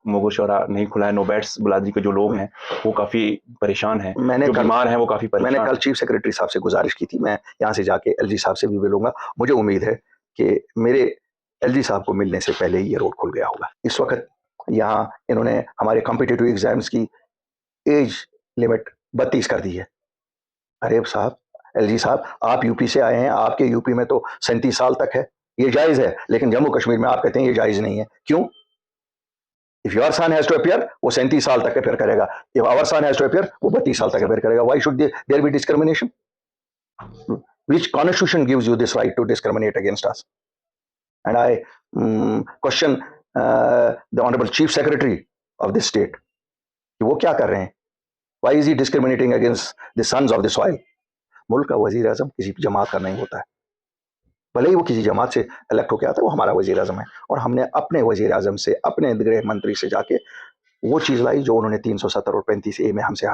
मुगलशोरा नहीं खुला है। नोबैट्स बुलादी के जो लोग हैं वो काफ़ी परेशान हैं, जो बीमार हैं वो काफ़ी परेशान। मैंने कल चीफ सेक्रेटरी साहब से गुजारिश की थी, मैं यहाँ से जाके एलजी साहब से भी मिलूंगा। मुझे उम्मीद है कि मेरे एलजी साहब को मिलने से पहले ही ये रोड खुल गया होगा। इस वक्त यहाँ इन्होंने हमारे कॉम्पिटिटिव एग्जाम्स की एज लिमिट 32 कर दी है। अरे साहब, एलजी साहब, आप यूपी से आए हैं, आपके यूपी में तो 37 साल तक है, ये जायज है, लेकिन जम्मू कश्मीर में आप कहते हैं ये जायज नहीं है। क्यों? If your son has to appear, वो 37 साल तक अपीयर करेगा। If our son has to appear, वो 32 साल तक अपीयर करेगा। Why should there be discrimination? Which constitution gives you this right to discriminate against us? And I question the honorable chief secretary of this state कि वो क्या कर रहे हैं? Why is he discriminating against the sons of the soil? मुल्क का वजीर आजम किसी जमात का नहीं होता है, भले ही वो किसी जमात से इलेक्ट होकर आता है, वो हमारा वजीर आजम है। और हमने अपने वजीर आजम से, अपने गृह मंत्री से जाके वो चीज़ लाई जो उन्होंने 370 और 35A में हमसे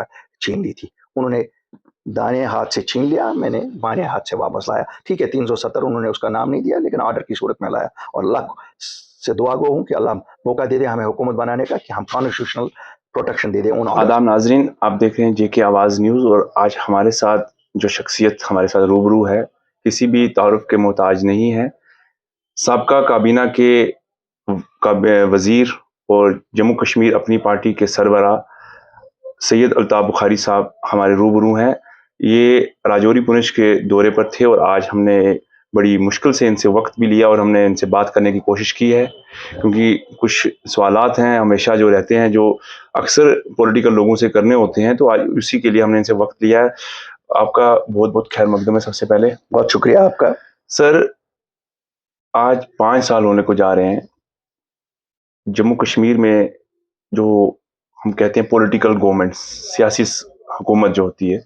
छीन ली थी। उन्होंने दाएं हाथ से छीन लिया, मैंने बाएं हाथ से वापस लाया। ठीक है, 370 उन्होंने उसका नाम नहीं दिया, लेकिन ऑर्डर की सूरत में लाया। और अल्लाह से दुआ गो हूँ कि अल्लाह मौका दे दे हमें हुकूमत बनाने का, कि हम कॉन्स्टिट्यूशनल प्रोटेक्शन दे दें उन। आदाब नाजरीन, आप देख रहे हैं जेके आवाज़ न्यूज़, और आज हमारे साथ जो शख्सियत हमारे साथ रूबरू है किसी भी तारुफ के मोहताज नहीं है। साबका काबीना के वज़ीर और जम्मू कश्मीर अपनी पार्टी के सरबराह सैयद अल्ताफ़ बुखारी साहब हमारे रूबरू हैं। ये राजौरी पुंछ के दौरे पर थे और आज हमने बड़ी मुश्किल से इनसे वक्त भी लिया और हमने इनसे बात करने की कोशिश की है, क्योंकि कुछ सवालात हैं हमेशा जो रहते हैं, जो अक्सर पॉलिटिकल लोगों से करने होते हैं, तो आज उसी के लिए हमने इनसे वक्त लिया है। आपका बहुत बहुत खैर मकदम है। सबसे पहले बहुत शुक्रिया आपका। सर, आज 5 साल होने को जा रहे हैं जम्मू कश्मीर में जो हम कहते हैं पॉलिटिकल गवर्नमेंट, सियासी हुकूमत जो होती है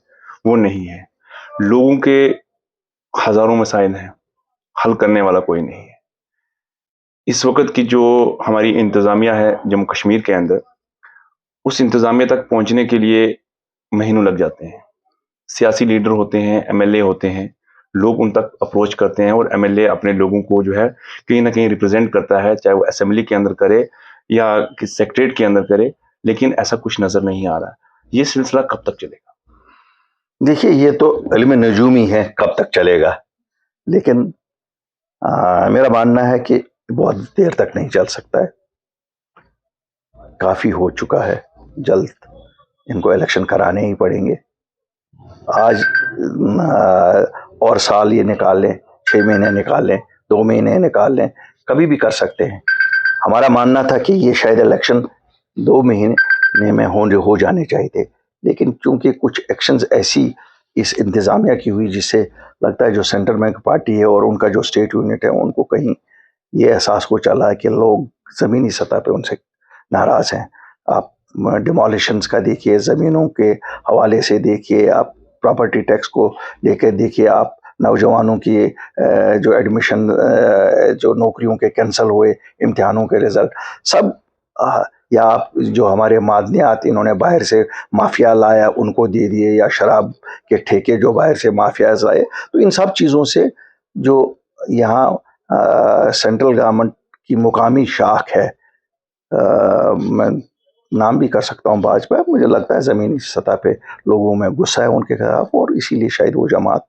वो नहीं है। लोगों के हज़ारों मसाइल हैं, हल करने वाला कोई नहीं है। इस वक्त की जो हमारी इंतज़ामिया है जम्मू कश्मीर के अंदर, उस इंतज़ामिया तक पहुंचने के लिए महीनों लग जाते हैं। सियासी लीडर होते हैं, एमएलए होते हैं, लोग उन तक अप्रोच करते हैं और एमएलए अपने लोगों को जो है कहीं ना कहीं रिप्रेजेंट करता है, चाहे वो असेंबली के अंदर करे या किस सेक्रेटरीट के अंदर करे, लेकिन ऐसा कुछ नज़र नहीं आ रहा। ये सिलसिला कब तक चलेगा? देखिए, ये तो इल्म नजूमी है कब तक चलेगा, लेकिन मेरा मानना है कि बहुत देर तक नहीं चल सकता है। काफ़ी हो चुका है, जल्द इनको इलेक्शन कराने ही पड़ेंगे। आज और साल ये निकाल लें, 6 महीने निकाल लें, 2 महीने निकाल लें, कभी भी कर सकते हैं। हमारा मानना था कि ये शायद इलेक्शन 2 महीने में हो जाने चाहिए थे, लेकिन चूंकि कुछ एक्शंस ऐसी इस इंतज़ामिया की हुई जिससे लगता है जो सेंट्रल बैंक पार्टी है और उनका जो स्टेट यूनिट है उनको कहीं ये एहसास को चला है कि लोग ज़मीनी सतह पे उनसे नाराज़ हैं। आप डिमोलिशंस का देखिए, ज़मीनों के हवाले से देखिए, आप प्रॉपर्टी टैक्स को लेकर देखिए, आप नौजवानों की जो एडमिशन, जो नौकरियों के कैंसिल हुए, इम्तिहानों के रिज़ल्ट सब, या आप जो हमारे मादनियात इन्होंने बाहर से माफिया लाया उनको दे दिए, या शराब के ठेके जो बाहर से माफिया लाए, तो इन सब चीज़ों से जो यहाँ सेंट्रल गवर्नमेंट की मुकामी शाख है, मैं नाम भी कर सकता हूँ भाजपा, मुझे लगता है ज़मीनी सतह पे लोगों में गुस्सा है उनके खिलाफ, और इसीलिए शायद वो जमात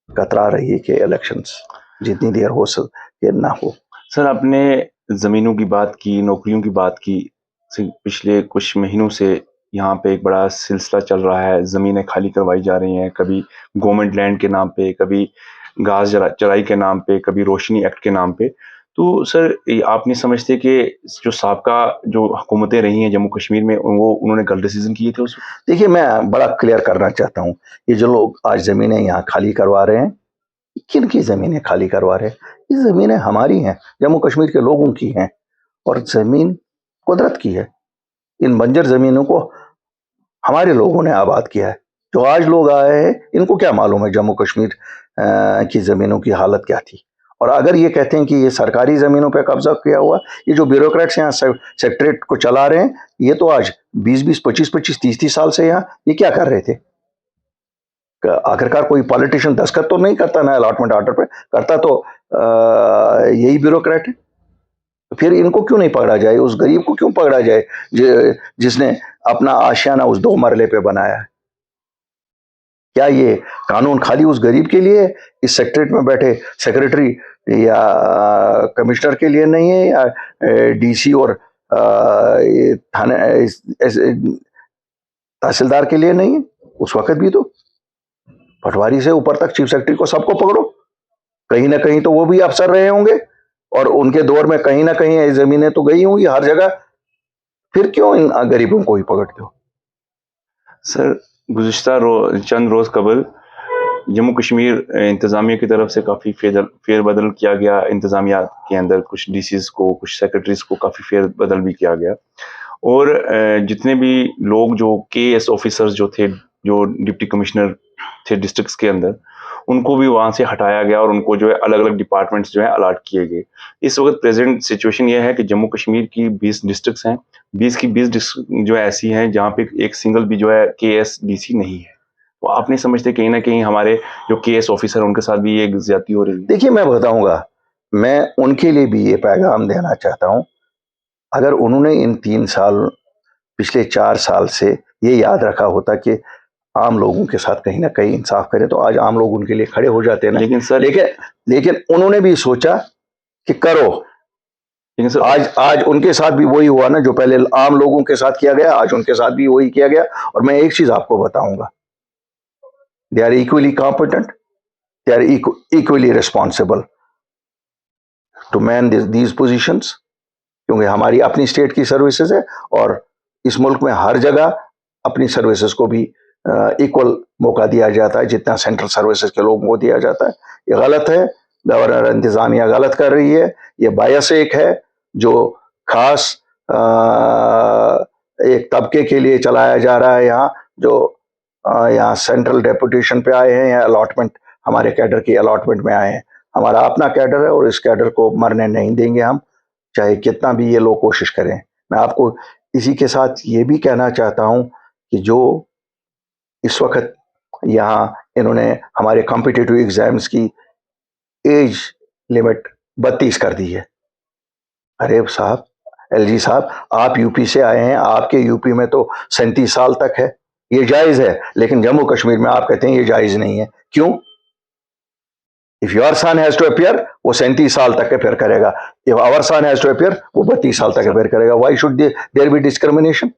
कतरा रही है कि इलेक्शंस जितनी देर हो सके ना हो। सर, आपने ज़मीनों की बात की, नौकरियों की बात की। पिछले कुछ महीनों से यहाँ पे एक बड़ा सिलसिला चल रहा है, ज़मीनें खाली करवाई जा रही हैं, कभी गवर्नमेंट लैंड के नाम पे, कभी घास चराई के नाम पे, कभी रोशनी एक्ट के नाम पे। तो सर, आप नहीं समझते कि जो साबका जो हुकूमतें रही हैं जम्मू कश्मीर में, वो उन्होंने गलत डिसीजन किए थे उस वक्त? देखिए, मैं बड़ा क्लियर करना चाहता हूँ, ये जो लोग आज ज़मीनें यहाँ खाली करवा रहे हैं, किन की ज़मीनें खाली करवा रहे हैं? ये ज़मीनें हमारी हैं, जम्मू कश्मीर के लोगों की हैं, और ज़मीन कुदरत की है। इन बंजर ज़मीनों को हमारे लोगों ने आबाद किया है। जो आज लोग आए हैं, इनको क्या मालूम है जम्मू कश्मीर की ज़मीनों की हालत क्या थी? और अगर ये कहते हैं कि ये सरकारी ज़मीनों पे कब्जा किया हुआ, ये जो ब्यूरोक्रेट्स यहाँ सेक्रेटरीट को चला रहे हैं, ये तो आज 20-20, 25-25, 30-30 साल से यहाँ ये क्या कर रहे थे? आखिरकार कोई पॉलिटिशियन दस्तखत तो नहीं करता ना अलॉटमेंट ऑर्डर पे, करता तो यही ब्यूरोक्रेट है। फिर इनको क्यों नहीं पकड़ा जाए, उस गरीब को क्यों पकड़ा जाए जिसने अपना आशियाना उस 2 मरले पे बनाया है? क्या ये कानून खाली उस गरीब के लिए है? इस सेक्रेटरीट में बैठे सेक्रेटरी या कमिश्नर के लिए नहीं है, या डीसी और थाने तहसीलदार के लिए नहीं है? उस वक्त भी तो पटवारी से ऊपर तक चीफ सेक्रेटरी को सबको पकड़ो, कहीं ना कहीं तो वो भी अफसर रहे होंगे, और उनके दौर में कहीं ना कहीं जमीनें तो गई होंगी हर जगह। फिर क्यों इन गरीबों को ही पकड़ते हो? सर, गुज़िश्ता चंद रोज़ कबल जम्मू कश्मीर इंतज़ामिया की तरफ से काफ़ी फेरबदल किया गया। इंतज़ामिया के अंदर कुछ डीसीज़ को, कुछ सेक्रेटरीज़ को काफ़ी फेरबदल भी किया गया, और जितने भी लोग जो केएस ऑफिसर्स जो थे, जो डिप्टी कमिश्नर थे डिस्ट्रिक्ट्स के अंदर, उनको भी वहाँ से हटाया गया और उनको जो है अलग-अलग डिपार्टमेंट्स जो है अलॉट किए गए। इस वक़्त प्रेज़ेंट सिचुएशन ये है कि जम्मू कश्मीर की 20 डिस्ट्रिक्ट्स हैं, 20 की 20 डिस्ट्रिक्ट जो है ऐसी हैं जहाँ पे एक सिंगल भी जो है केएस डीसी नहीं है। तो आप नहीं समझते कहीं न कहीं हमारे जो केएस ऑफिसर हैं उनके साथ भी ये ज़्यादती हो रही है? देखिए, मैं बताऊंगा, मैं उनके लिए भी ये पैगाम देना चाहता हूं, अगर उन्होंने इन 3 साल, पिछले 4 साल से ये याद रखा होता कि आम लोगों के साथ कहीं ना कहीं इंसाफ करें, तो आज आम लोग उनके लिए खड़े हो जाते ना। लेकिन सर लेकिन उन्होंने भी सोचा कि करो। लेकिन सर आज उनके साथ भी वही हुआ ना, जो पहले आम लोगों के साथ किया गया, आज उनके साथ भी वही किया गया। और मैं एक चीज आपको बताऊंगा, they are equally competent, they are equally responsible to man these positions, क्योंकि हमारी अपनी स्टेट की सर्विसेज है, और इस मुल्क में हर जगह अपनी सर्विसेज को भी इक्वल मौका दिया जाता है जितना सेंट्रल सर्विसेज के लोगों को दिया जाता है। ये गलत है, गवर्नर इंतजामिया गलत कर रही है। ये बायस एक है जो खास एक तबके के लिए चलाया जा रहा है यहाँ, जो यहाँ सेंट्रल डेपुटेशन पे आए हैं या अलॉटमेंट, हमारे कैडर की अलॉटमेंट में आए हैं। हमारा अपना कैडर है और इस कैडर को मरने नहीं देंगे हम, चाहे कितना भी ये लोग कोशिश करें। मैं आपको इसी के साथ ये भी कहना चाहता हूं कि जो इस वक्त यहाँ इन्होंने हमारे कॉम्पिटिटिव एग्जाम्स की एज लिमिट 32 कर दी है। अरे साहब, एलजी साहब, आप यूपी से आए हैं, आपके यूपी में तो 37 साल तक है, ये जायज है, लेकिन जम्मू कश्मीर में आप कहते हैं ये जायज नहीं है। क्यों? If your son has to appear, वो 37 साल तक अपियर करेगा। If our son has to appear, वो 32 साल तक अपियर करेगा। Why should there be discrimination?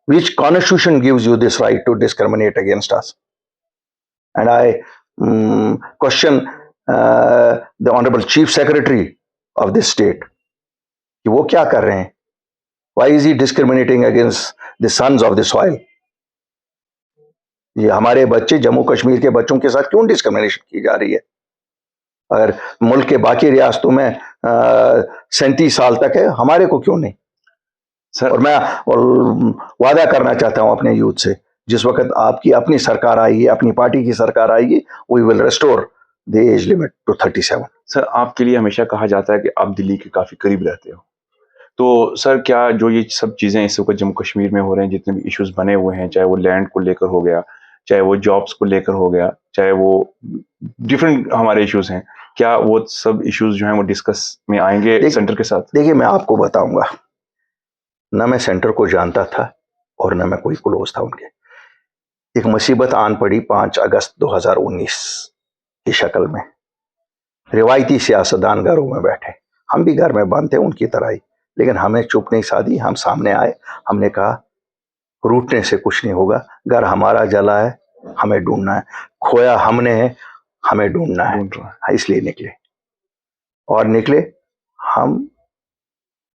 Which constitution gives you this right to discriminate against us? And I question the honorable chief secretary of this state कि वो क्या कर रहे हैं? Why is he discriminating against the sons of the soil? ये हमारे बच्चे, जम्मू कश्मीर के बच्चों के साथ क्यों डिस्क्रिमिनेशन की जा रही है? अगर मुल्क के बाकी रियासतों में 37 साल तक है, हमारे को क्यों नहीं? सर, और मैं वादा करना चाहता हूं अपने यूथ से, जिस वक्त आपकी अपनी सरकार आएगी, अपनी पार्टी की सरकार आएगी, we will restore the age limit to 37। Sir, आपके लिए हमेशा कहा जाता है कि आप दिल्ली के काफ़ी करीब रहते हो। तो सर, क्या जो ये सब चीज़ें इस वक़्त जम्मू कश्मीर में हो रहे हैं, जितने भी इश्यूज़ बने हुए हैं, चाहे वो लैंड को लेकर हो गया, चाहे वो जॉब्स को लेकर हो गया, चाहे वो डिफरेंट हमारे इश्यूज़ हैं, क्या वो सब इश्यूज़ जो हैं वो डिस्कस में आएँगे सेंटर के साथ? देखिए, मैं आपको बताऊंगा, ना मैं सेंटर को जानता था और ना मैं कोई क्लोज था उनके। एक मुसीबत आन पड़ी 5 अगस्त 2019 की शक्ल में। रिवायती सियासतदान घरों में बैठे, हम भी घर में बंद थे उनकी तरह ही, लेकिन हमें चुप नहीं साधी, हम सामने आए। हमने कहा रूठने से कुछ नहीं होगा, घर हमारा जला है, हमें ढूंढना है, खोया हमने है, हमें ढूंढना है। इसलिए निकले, और निकले। हम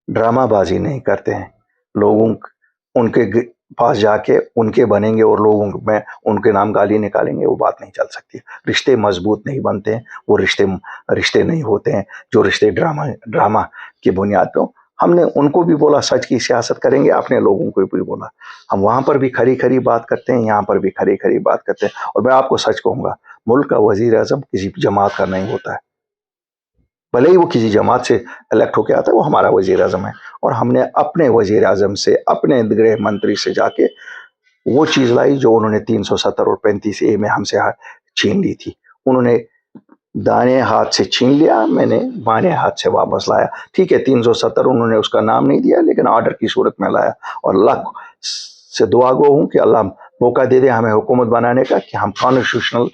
ड्रामाबाजी नहीं करते हैं। लोगों उनके पास जाके उनके बनेंगे और लोगों में उनके नाम गाली निकालेंगे, वो बात नहीं चल सकती। रिश्ते मजबूत नहीं बनते हैं, वो रिश्ते नहीं होते हैं जो रिश्ते ड्रामा की बुनियाद पर। हमने उनको भी बोला सच की सियासत करेंगे, अपने लोगों को भी बोला। हम वहां पर भी खरी खरी बात करते हैं, यहाँ पर भी खरी खरी बात करते हैं। और मैं आपको सच कहूंगा, मुल्क का वजीर आजम किसी जमात का नहीं होता है, भले ही वो किसी जमात से इलेक्ट होकर आता है, वो हमारा वजीर आजम है। और हमने अपने वजीर आजम से, अपने गृह मंत्री से जाके वो चीज़ लाई जो उन्होंने 370 और 35A में हमसे छीन ली थी। उन्होंने दाएं हाथ से छीन लिया, मैंने बाएं हाथ से वापस लाया। ठीक है, 370 उन्होंने उसका नाम नहीं दिया, लेकिन ऑर्डर की सूरत में लाया। और अल्लाह से दुआ गो हूँ कि अल्लाह मौका दे दे हमें हुकूमत बनाने का, कि हम कॉन्स्टिट्यूशनल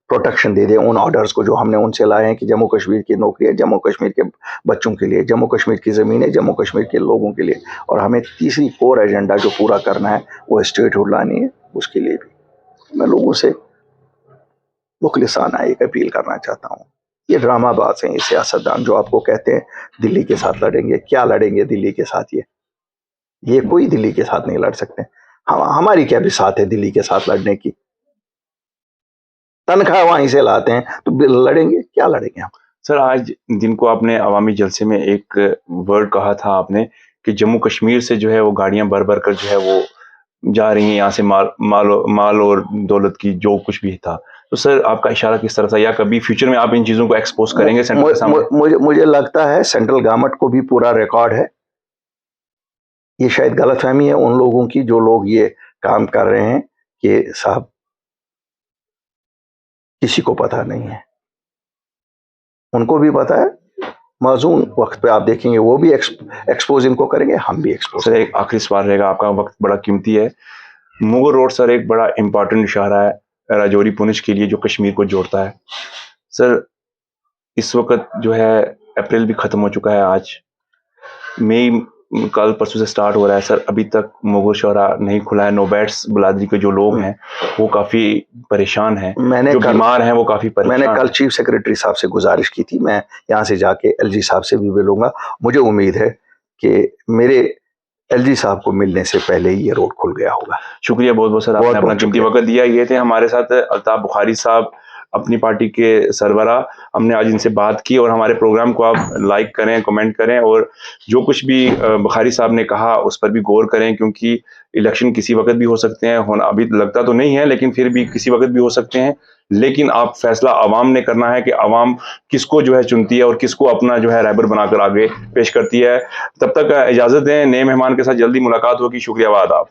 प्रोटेक्शन दे दें उन ऑर्डर्स को जो हमने उनसे लाए हैं, कि जम्मू कश्मीर की नौकरी है, जम्मू कश्मीर के बच्चों के लिए, जम्मू कश्मीर की ज़मीन है, जम्मू कश्मीर के लोगों के लिए। और हमें तीसरी कोर एजेंडा जो पूरा करना है वो स्टेटहुड लानी है। उसके लिए भी मैं लोगों से मुखलिसाना एक अपील करना चाहता हूँ। ये ड्रामाबाज हैं, ये सियासतदान जो आपको कहते हैं दिल्ली के साथ लड़ेंगे। क्या लड़ेंगे दिल्ली के साथ? ये कोई दिल्ली के साथ नहीं लड़ सकते। हमारी क्या भी साथ है दिल्ली के साथ लड़ने की? तनख्वाह वहीं से लाते हैं, तो लड़ेंगे क्या? लड़ेंगे हम? सर, आज दिन को आपने अवामी जलसे में एक वर्ड कहा था आपने कि जम्मू कश्मीर से जो है वो गाड़ियां भर भर कर जो है वो जा रही हैं, यहाँ से माल और दौलत की जो कुछ भी था। तो सर, आपका इशारा किस तरह था, या कभी फ्यूचर में आप इन चीज़ों को एक्सपोज करेंगे सेंटर के सामने? मुझे लगता है सेंट्रल गवर्नमेंट को भी पूरा रिकॉर्ड है। ये शायद गलतफहमी है उन लोगों की जो लोग ये काम कर रहे हैं कि साहब किसी को पता नहीं है। उनको भी पता है। माजून वक्त पे आप देखेंगे वो भी एक्सपोज इनको करेंगे, हम भी एक्सपोज। सर, एक आखिरी सवाल रहेगा, आपका वक्त बड़ा कीमती है। मुगल रोड सर एक बड़ा इंपॉर्टेंट इशारा है राजौरी पुंछ के लिए, जो कश्मीर को जोड़ता है। सर, इस वक्त जो है अप्रैल भी ख़त्म हो चुका है, आज मई कल परसों से स्टार्ट हो रहा है। सर, अभी तक मुगल शौरा नहीं खुला है। नोबैट्स बिरादरी के जो लोग हैं वो काफ़ी परेशान हैं, जो बीमार हैं वो काफ़ी परेशान। मैंने कल चीफ सेक्रेटरी साहब से गुजारिश की थी, मैं यहाँ से जाके एलजी साहब से भी मिलूंगा। मुझे उम्मीद है कि मेरे एलजी साहब को मिलने से पहले ही ये रोड खुल गया होगा। शुक्रिया बहुत बहुत सर, आपने अपना कीमती वक्त दिया। ये थे हमारे साथ अल्ताफ बुखारी साहब, अपनी पार्टी के सरबराह। हमने आज इनसे बात की, और हमारे प्रोग्राम को आप लाइक करें, कमेंट करें, और जो कुछ भी बुखारी साहब ने कहा उस पर भी गौर करें, क्योंकि इलेक्शन किसी वक्त भी हो सकते हैं। होना अभी लगता तो नहीं है, लेकिन फिर भी किसी वक्त भी हो सकते हैं। लेकिन आप फैसला आवाम ने करना है कि आवाम किसको जो है चुनती है और किसको अपना जो है रहबर बनाकर आगे पेश करती है। तब तक इजाज़त दें, नए मेहमान के साथ जल्दी मुलाकात होगी। शुक्रिया, आदाब।